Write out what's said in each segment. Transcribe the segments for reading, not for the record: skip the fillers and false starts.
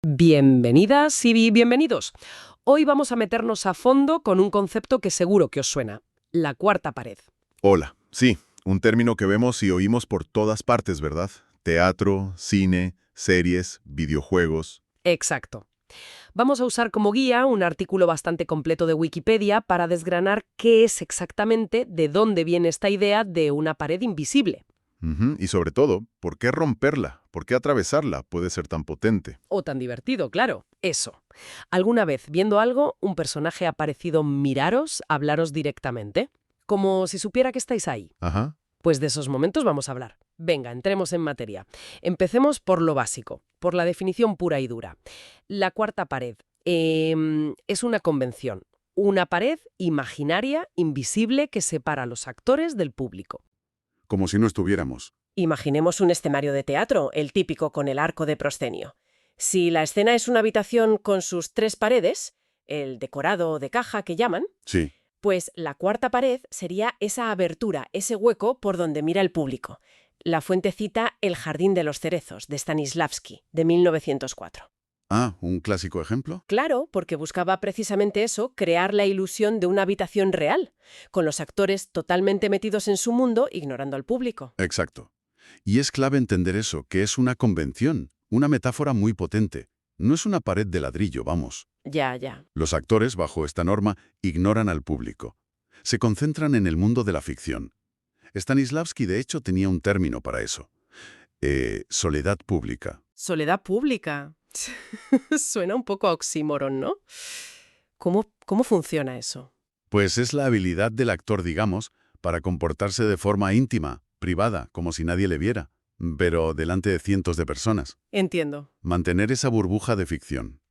Bienvenidas y bienvenidos. Hoy vamos a meternos a fondo con un concepto que seguro que os suena, la cuarta pared. Hola, sí, un término que vemos y oímos por todas partes, ¿verdad? Teatro, cine, series, videojuegos. Exacto. Vamos a usar como guía un artículo bastante completo de Wikipedia para desgranar qué es exactamente, de dónde viene esta idea de una pared invisible. Y sobre todo, ¿por qué romperla? ¿Por qué atravesarla puede ser tan potente? O tan divertido, claro. Eso. ¿Alguna vez, viendo algo, un personaje ha parecido miraros, hablaros directamente? Como si supiera que estáis ahí. Ajá. Pues de esos momentos vamos a hablar. Venga, entremos en materia. Empecemos por lo básico, por la definición pura y dura. La cuarta pared es una convención, una pared imaginaria, invisible, que separa a los actores del público. Como si no estuviéramos. Imaginemos un escenario de teatro, el típico con el arco de proscenio. Si la escena es una habitación con sus 3 paredes, el decorado de caja que llaman, Sí. pues la cuarta pared sería esa abertura, ese hueco por donde mira el público. La fuente cita El jardín de los cerezos, de Stanislavski, de 1904. Ah, ¿un clásico ejemplo? Claro, porque buscaba precisamente eso, crear la ilusión de una habitación real, con los actores totalmente metidos en su mundo, ignorando al público. Exacto. Y es clave entender eso, que es una convención, una metáfora muy potente. No es una pared de ladrillo, vamos. Ya. Los actores, bajo esta norma, ignoran al público. Se concentran en el mundo de la ficción. Stanislavski, de hecho, tenía un término para eso. Soledad pública. Soledad pública. Suena un poco a oxímoron, ¿no? ¿Cómo funciona eso? Pues es la habilidad del actor, digamos, para comportarse de forma íntima, privada, como si nadie le viera, pero delante de cientos de personas. Entiendo. Mantener esa burbuja de ficción.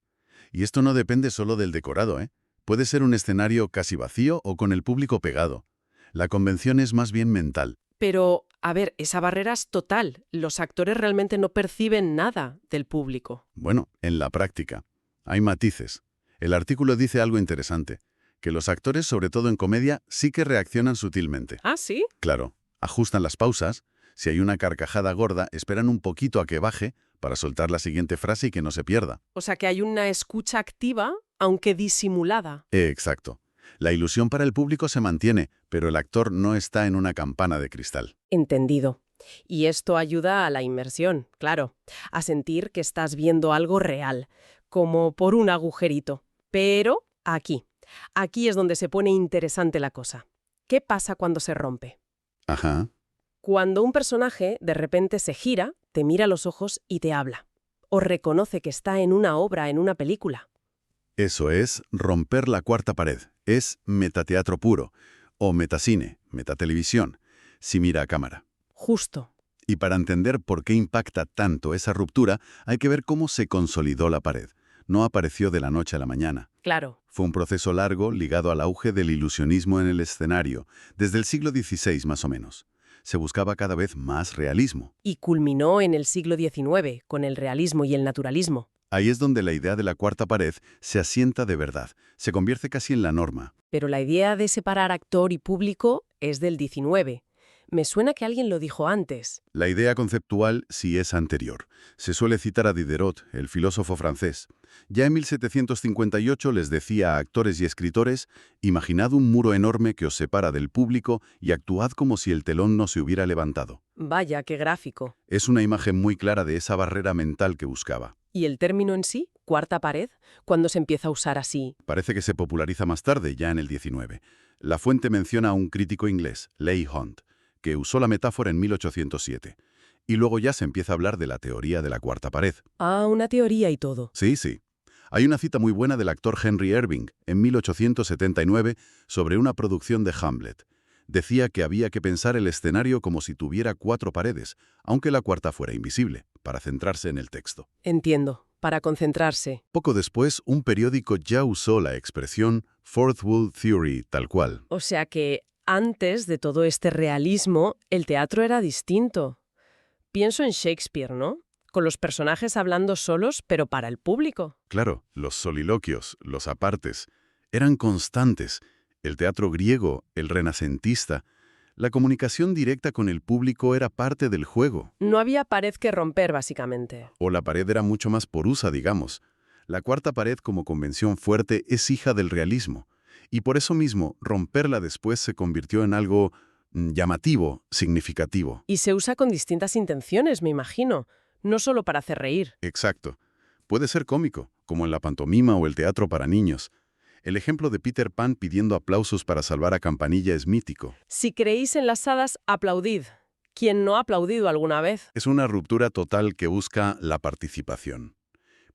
Y esto no depende solo del decorado, ¿eh? Puede ser un escenario casi vacío o con el público pegado. La convención es más bien mental. Pero, a ver, esa barrera es total. Los actores realmente no perciben nada del público. Bueno, en la práctica. Hay matices. El artículo dice algo interesante, que los actores, sobre todo en comedia, sí que reaccionan sutilmente. ¿Ah, sí? Claro, ajustan las pausas. Si hay una carcajada gorda, esperan un poquito a que baje para soltar la siguiente frase y que no se pierda. O sea que hay una escucha activa, aunque disimulada. Exacto. La ilusión para el público se mantiene, pero el actor no está en una campana de cristal. Entendido. Y esto ayuda a la inmersión, claro, a sentir que estás viendo algo real, como por un agujerito. Pero aquí es donde se pone interesante la cosa. ¿Qué pasa cuando se rompe? Ajá. Cuando un personaje de repente se gira, te mira a los ojos y te habla. O reconoce que está en una obra, en una película. Eso es romper la cuarta pared. Es metateatro puro, o metacine, metatelevisión, si mira a cámara. Justo. Y para entender por qué impacta tanto esa ruptura, hay que ver cómo se consolidó la pared. No apareció de la noche a la mañana. Claro. Fue un proceso largo ligado al auge del ilusionismo en el escenario, desde el siglo XVI más o menos. Se buscaba cada vez más realismo. Y culminó en el siglo XIX, con el realismo y el naturalismo. Ahí es donde la idea de la cuarta pared se asienta de verdad, se convierte casi en la norma. Pero la idea de separar actor y público es del XIX. Me suena que alguien lo dijo antes. La idea conceptual sí es anterior. Se suele citar a Diderot, el filósofo francés. Ya en 1758 les decía a actores y escritores: imaginad un muro enorme que os separa del público y actuad como si el telón no se hubiera levantado. Vaya, qué gráfico. Es una imagen muy clara de esa barrera mental que buscaba. ¿Y el término en sí, cuarta pared, cuándo se empieza a usar así? Parece que se populariza más tarde, ya en el XIX. La fuente menciona a un crítico inglés, Leigh Hunt, que usó la metáfora en 1807. Y luego ya se empieza a hablar de la teoría de la cuarta pared. Ah, una teoría y todo. Sí. Hay una cita muy buena del actor Henry Irving, en 1879, sobre una producción de Hamlet. Decía que había que pensar el escenario como si tuviera 4 paredes, aunque la cuarta fuera invisible, para centrarse en el texto. Entiendo, para concentrarse. Poco después, un periódico ya usó la expresión Fourth Wall Theory tal cual. O sea que antes de todo este realismo, el teatro era distinto. Pienso en Shakespeare, ¿no? Con los personajes hablando solos, pero para el público. Claro, los soliloquios, los apartes, eran constantes. El teatro griego, el renacentista, La comunicación directa con el público era parte del juego, No había pared que romper, básicamente. o la pared era mucho más porosa, digamos. La cuarta pared como convención fuerte es hija del realismo, y por eso mismo romperla después se convirtió en algo llamativo, significativo. Y se usa con distintas intenciones, me imagino. No solo para hacer reír. Exacto. Puede ser cómico, como en la pantomima o el teatro para niños. El ejemplo de Peter Pan pidiendo aplausos para salvar a Campanilla es mítico. Si creéis en las hadas, aplaudid. ¿Quién no ha aplaudido alguna vez? Es una ruptura total que busca la participación.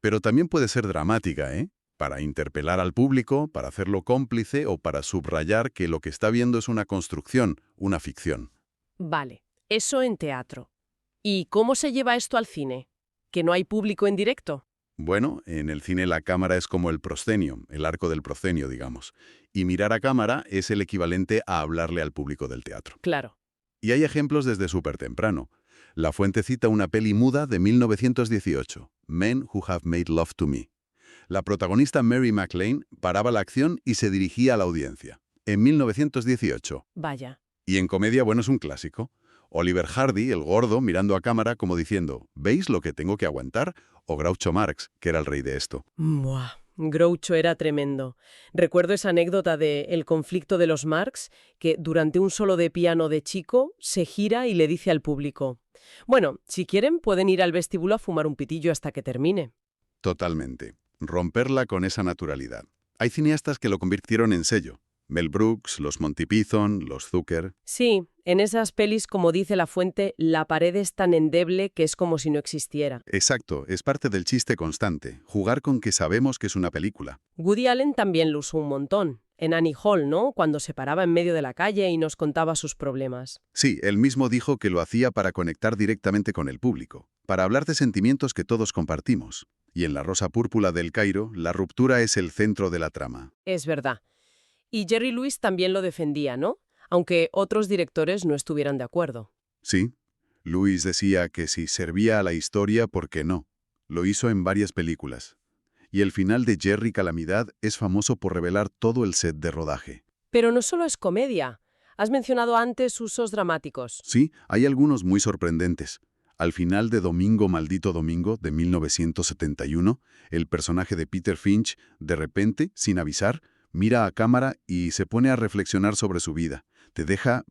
Pero también puede ser dramática, ¿eh? Para interpelar al público, para hacerlo cómplice o para subrayar que lo que está viendo es una construcción, una ficción. Vale, eso en teatro. ¿Y cómo se lleva esto al cine? ¿Que no hay público en directo? Bueno, en el cine la cámara es como el proscenio, el arco del proscenio, digamos. Y mirar a cámara es el equivalente a hablarle al público del teatro. Claro. Y hay ejemplos desde súper temprano. La Fuente cita una peli muda de 1918, Men Who Have Made Love to Me. La protagonista Mary McLean paraba la acción y se dirigía a la audiencia. En 1918. Vaya. Y en comedia, bueno, es un clásico. Oliver Hardy, el gordo, mirando a cámara como diciendo, ¿veis lo que tengo que aguantar? O Groucho Marx, que era el rey de esto. Buah, Groucho era tremendo. Recuerdo esa anécdota de El conflicto de los Marx, que durante un solo de piano de Chico se gira y le dice al público: bueno, si quieren pueden ir al vestíbulo a fumar un pitillo hasta que termine. Totalmente. Romperla con esa naturalidad. Hay cineastas que lo convirtieron en sello. Mel Brooks, los Monty Python, los Zucker. Sí, en esas pelis, como dice La Fuente, la pared es tan endeble que es como si no existiera. Exacto, es parte del chiste constante, jugar con que sabemos que es una película. Woody Allen también lo usó un montón. En Annie Hall, ¿no? Cuando se paraba en medio de la calle y nos contaba sus problemas. Sí, él mismo dijo que lo hacía para conectar directamente con el público, para hablar de sentimientos que todos compartimos. Y en La Rosa Púrpura del Cairo, la ruptura es el centro de la trama. Es verdad. Y Jerry Lewis también lo defendía, ¿no? Aunque otros directores no estuvieran de acuerdo. Sí, Lewis decía que si servía a la historia, ¿por qué no? Lo hizo en varias películas. Y el final de Jerry Calamidad es famoso por revelar todo el set de rodaje. Pero no solo es comedia. Has mencionado antes usos dramáticos. Sí, hay algunos muy sorprendentes. Al final de Domingo Maldito Domingo, de 1971, el personaje de Peter Finch, de repente, sin avisar, mira a cámara y se pone a reflexionar sobre su vida. Te deja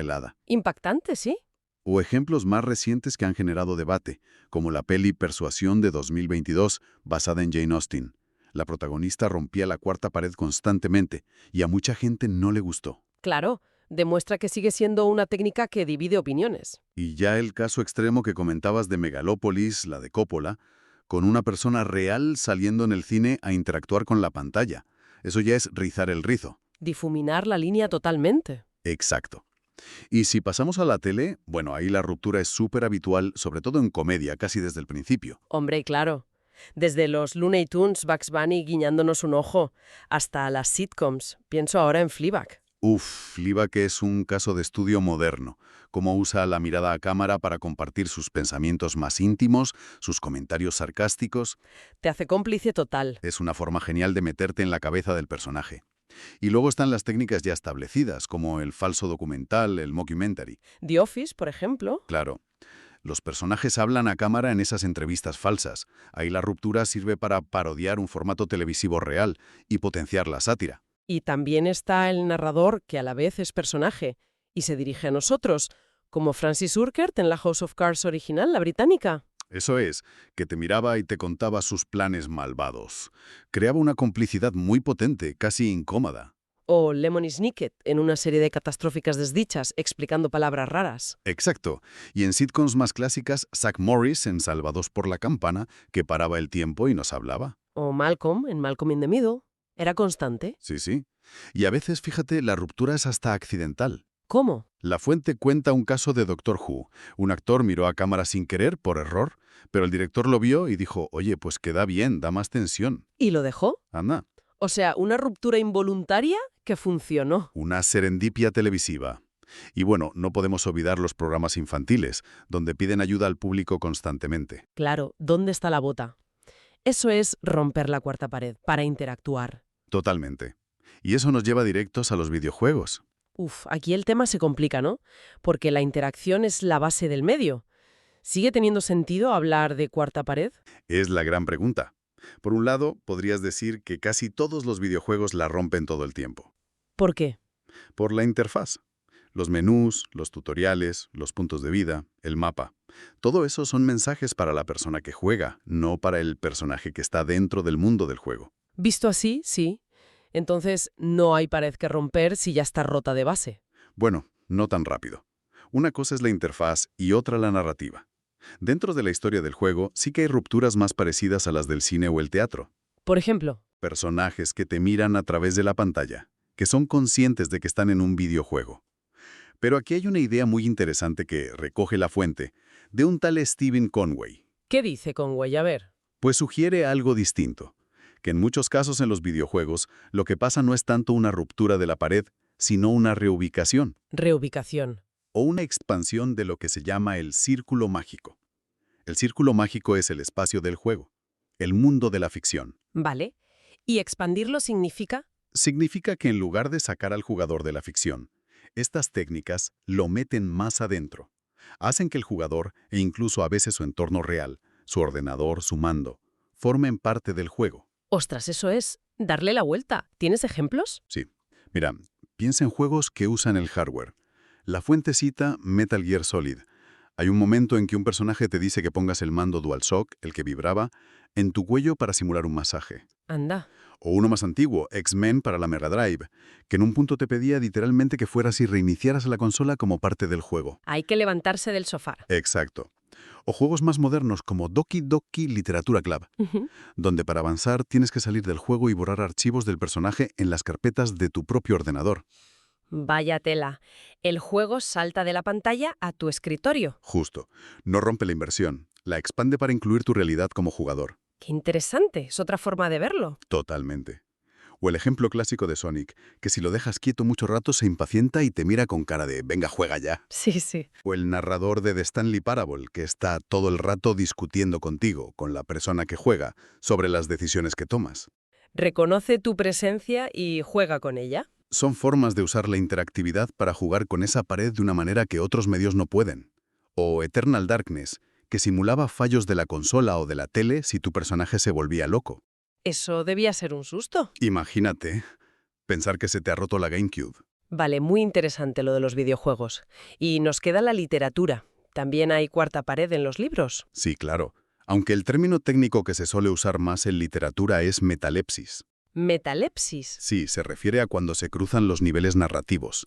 helada. Impactante, ¿sí? O ejemplos más recientes que han generado debate, como la peli Persuasión de 2022, basada en Jane Austen. La protagonista rompía la cuarta pared constantemente y a mucha gente no le gustó. Claro, demuestra que sigue siendo una técnica que divide opiniones. Y ya el caso extremo que comentabas de Megalópolis, la de Coppola, con una persona real saliendo en el cine a interactuar con la pantalla. Eso ya es rizar el rizo. Difuminar la línea totalmente. Exacto. Y si pasamos a la tele, bueno, ahí la ruptura es súper habitual, sobre todo en comedia, casi desde el principio. Hombre, claro. Desde los Looney Tunes, Bugs Bunny guiñándonos un ojo, hasta las sitcoms. Pienso ahora en Fleabag. Fleabag es un caso de estudio moderno. Cómo usa la mirada a cámara para compartir sus pensamientos más íntimos, sus comentarios sarcásticos. Te hace cómplice total. Es una forma genial de meterte en la cabeza del personaje. Y luego están las técnicas ya establecidas, como el falso documental, el mockumentary. The Office, por ejemplo. Claro. Los personajes hablan a cámara en esas entrevistas falsas. Ahí la ruptura sirve para parodiar un formato televisivo real y potenciar la sátira. Y también está el narrador, que a la vez es personaje, y se dirige a nosotros, como Francis Urquhart en la House of Cards original, la británica. Eso es, que te miraba y te contaba sus planes malvados. Creaba una complicidad muy potente, casi incómoda. O Lemony Snicket en una serie de catastróficas desdichas, explicando palabras raras. Exacto. Y en sitcoms más clásicas, Zach Morris en Salvados por la Campana, que paraba el tiempo y nos hablaba. O Malcolm en Malcolm in the Middle. Era constante. Sí, sí. Y a veces, fíjate, la ruptura es hasta accidental. ¿Cómo? La Fuente cuenta un caso de Doctor Who. Un actor miró a cámara sin querer, por error, pero el director lo vio y dijo, oye, pues queda bien, da más tensión. ¿Y lo dejó? Anda. O sea, una ruptura involuntaria que funcionó. Una serendipia televisiva. Y bueno, no podemos olvidar los programas infantiles, donde piden ayuda al público constantemente. Claro, ¿dónde está la bota? Eso es romper la cuarta pared, para interactuar. Totalmente. Y eso nos lleva directos a los videojuegos. Uf, aquí el tema se complica, ¿no? Porque la interacción es la base del medio. ¿Sigue teniendo sentido hablar de cuarta pared? Es la gran pregunta. Por un lado, podrías decir que casi todos los videojuegos la rompen todo el tiempo. ¿Por qué? Por la interfaz. Los menús, los tutoriales, los puntos de vida, el mapa. Todo eso son mensajes para la persona que juega, no para el personaje que está dentro del mundo del juego. Visto así, sí. Entonces, no hay pared que romper si ya está rota de base. Bueno, no tan rápido. Una cosa es la interfaz y otra la narrativa. Dentro de la historia del juego sí que hay rupturas más parecidas a las del cine o el teatro. Por ejemplo, Personajes que te miran a través de la pantalla, que son conscientes de que están en un videojuego. Pero aquí hay una idea muy interesante que recoge la fuente, de un tal Stephen Conway. ¿qué dice Conway? A ver. Pues sugiere algo distinto, que en muchos casos en los videojuegos lo que pasa no es tanto una ruptura de la pared, sino una reubicación, Reubicación. o una expansión de lo que se llama el círculo mágico. El círculo mágico es el espacio del juego, el mundo de la ficción. Vale. ¿Y expandirlo significa? Significa que en lugar de sacar al jugador de la ficción, estas técnicas lo meten más adentro. Hacen que el jugador, e incluso a veces su entorno real, su ordenador, su mando, formen parte del juego. Ostras, eso es darle la vuelta. ¿Tienes ejemplos? Sí. Mira, piensa en juegos que usan el hardware. La fuente cita Metal Gear Solid. Hay un momento en que un personaje te dice que pongas el mando DualShock, el que vibraba, en tu cuello para simular un masaje. Anda. O uno más antiguo, X-Men para la Mega Drive, que en un punto te pedía literalmente que fueras y reiniciaras la consola como parte del juego. Hay que levantarse del sofá. Exacto. O juegos más modernos como Doki Doki Literatura Club, donde para avanzar tienes que salir del juego y borrar archivos del personaje en las carpetas de tu propio ordenador. Vaya tela. El juego salta de la pantalla a tu escritorio. Justo. No rompe la inversión. La expande para incluir tu realidad como jugador. Qué interesante. Es otra forma de verlo. Totalmente. O el ejemplo clásico de Sonic, que si lo dejas quieto mucho rato se impacienta y te mira con cara de «venga, juega ya». Sí, sí. O el narrador de The Stanley Parable, que está todo el rato discutiendo contigo, con la persona que juega, sobre las decisiones que tomas. Reconoce tu presencia y juega con ella. Son formas de usar la interactividad para jugar con esa pared de una manera que otros medios no pueden. O Eternal Darkness, que simulaba fallos de la consola o de la tele si tu personaje se volvía loco. Eso debía ser un susto. Imagínate, pensar que se te ha roto la GameCube. Vale, muy interesante lo de los videojuegos. Y nos queda la literatura. ¿También hay cuarta pared en los libros? Sí, claro. Aunque el término técnico que se suele usar más en literatura es metalepsis. Metalepsis. Sí, se refiere a cuando se cruzan los niveles narrativos.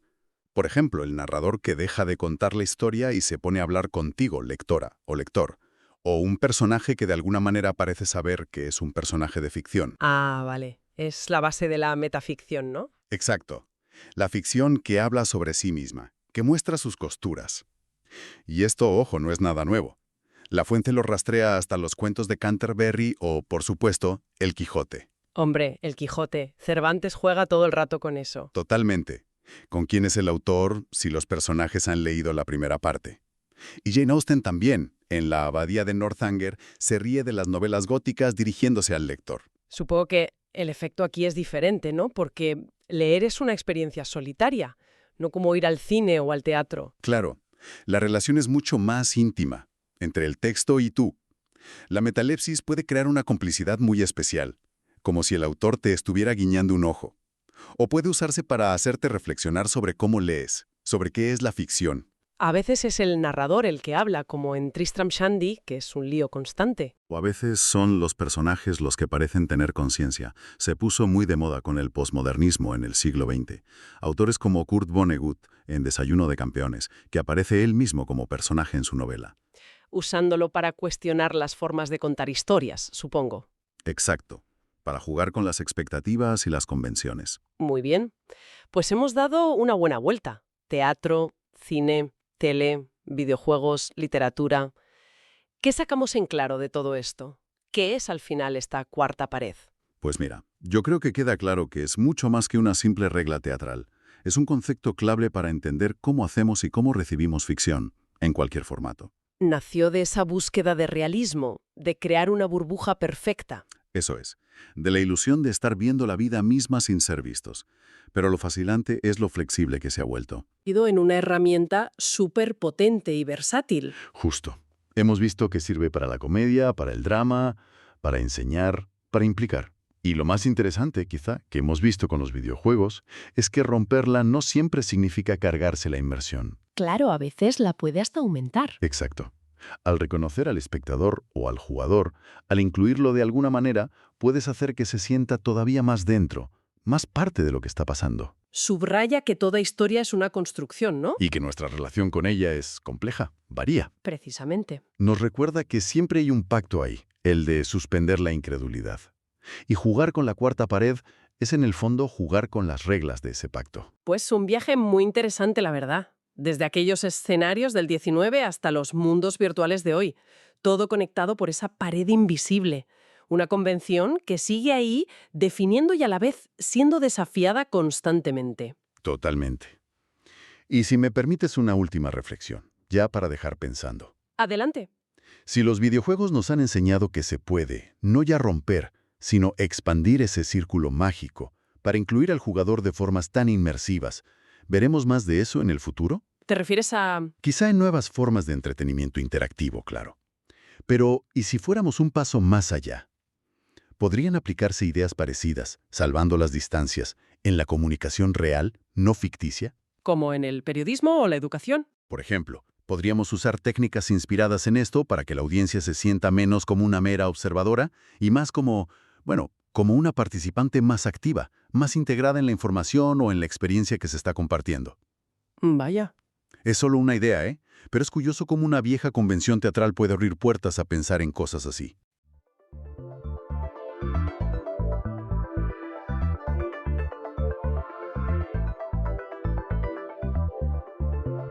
Por ejemplo, el narrador que deja de contar la historia y se pone a hablar contigo, lectora o lector. O un personaje que de alguna manera parece saber que es un personaje de ficción. Ah, vale. Es la base de la metaficción, ¿no? Exacto. La ficción que habla sobre sí misma, que muestra sus costuras. Y esto, ojo, no es nada nuevo. La fuente lo rastrea hasta los cuentos de Canterbury o, por supuesto, El Quijote. Hombre, el Quijote. Cervantes juega todo el rato con eso. Totalmente. Con quién es el autor, si los personajes han leído la primera parte. Y Jane Austen también, en La abadía de Northanger, se ríe de las novelas góticas dirigiéndose al lector. Supongo que el efecto aquí es diferente, ¿no? Porque leer es una experiencia solitaria, no como ir al cine o al teatro. Claro, la relación es mucho más íntima, entre el texto y tú. La metalepsis puede crear una complicidad muy especial, como si el autor te estuviera guiñando un ojo. O puede usarse para hacerte reflexionar sobre cómo lees, sobre qué es la ficción. A veces es el narrador el que habla, como en Tristram Shandy, que es un lío constante. O a veces son los personajes los que parecen tener conciencia. Se puso muy de moda con el posmodernismo en el siglo XX. Autores como Kurt Vonnegut, en Desayuno de Campeones, que aparece él mismo como personaje en su novela. Usándolo para cuestionar las formas de contar historias, supongo. Exacto. Para jugar con las expectativas y las convenciones. Muy bien. Pues hemos dado una buena vuelta. Teatro, cine, tele, videojuegos, literatura. ¿Qué sacamos en claro de todo esto? ¿Qué es al final esta cuarta pared? Pues mira, yo creo que queda claro que es mucho más que una simple regla teatral. Es un concepto clave para entender cómo hacemos y cómo recibimos ficción, en cualquier formato. Nació de esa búsqueda de realismo, de crear una burbuja perfecta. Eso es, de la ilusión de estar viendo la vida misma sin ser vistos. Pero lo fascinante es lo flexible que se ha vuelto. Ido en una herramienta súper potente y versátil. Justo. Hemos visto que sirve para la comedia, para el drama, para enseñar, para implicar. Y lo más interesante, quizá, que hemos visto con los videojuegos, es que romperla no siempre significa cargarse la inmersión. Claro, a veces la puede hasta aumentar. Exacto. Al reconocer al espectador o al jugador, al incluirlo de alguna manera, puedes hacer que se sienta todavía más dentro, más parte de lo que está pasando. Subraya que toda historia es una construcción, ¿no? Y que nuestra relación con ella es compleja, varía. Precisamente. Nos recuerda que siempre hay un pacto ahí, el de suspender la incredulidad. Y jugar con la cuarta pared es en el fondo jugar con las reglas de ese pacto. Pues un viaje muy interesante, la verdad. Desde aquellos escenarios del 19 hasta los mundos virtuales de hoy. Todo conectado por esa pared invisible. Una convención que sigue ahí definiendo y a la vez siendo desafiada constantemente. Totalmente. Y si me permites una última reflexión, ya para dejar pensando. Adelante. Si los videojuegos nos han enseñado que se puede, no ya romper, sino expandir ese círculo mágico para incluir al jugador de formas tan inmersivas, ¿veremos más de eso en el futuro? ¿Te refieres a...? Quizá en nuevas formas de entretenimiento interactivo, claro. Pero, ¿y si fuéramos un paso más allá? ¿Podrían aplicarse ideas parecidas, salvando las distancias, en la comunicación real, no ficticia? ¿Como en el periodismo o la educación? Por ejemplo, podríamos usar técnicas inspiradas en esto para que la audiencia se sienta menos como una mera observadora y más como, como una participante más activa, más integrada en la información o en la experiencia que se está compartiendo. Vaya. Es solo una idea, ¿eh? Pero es curioso cómo una vieja convención teatral puede abrir puertas a pensar en cosas así.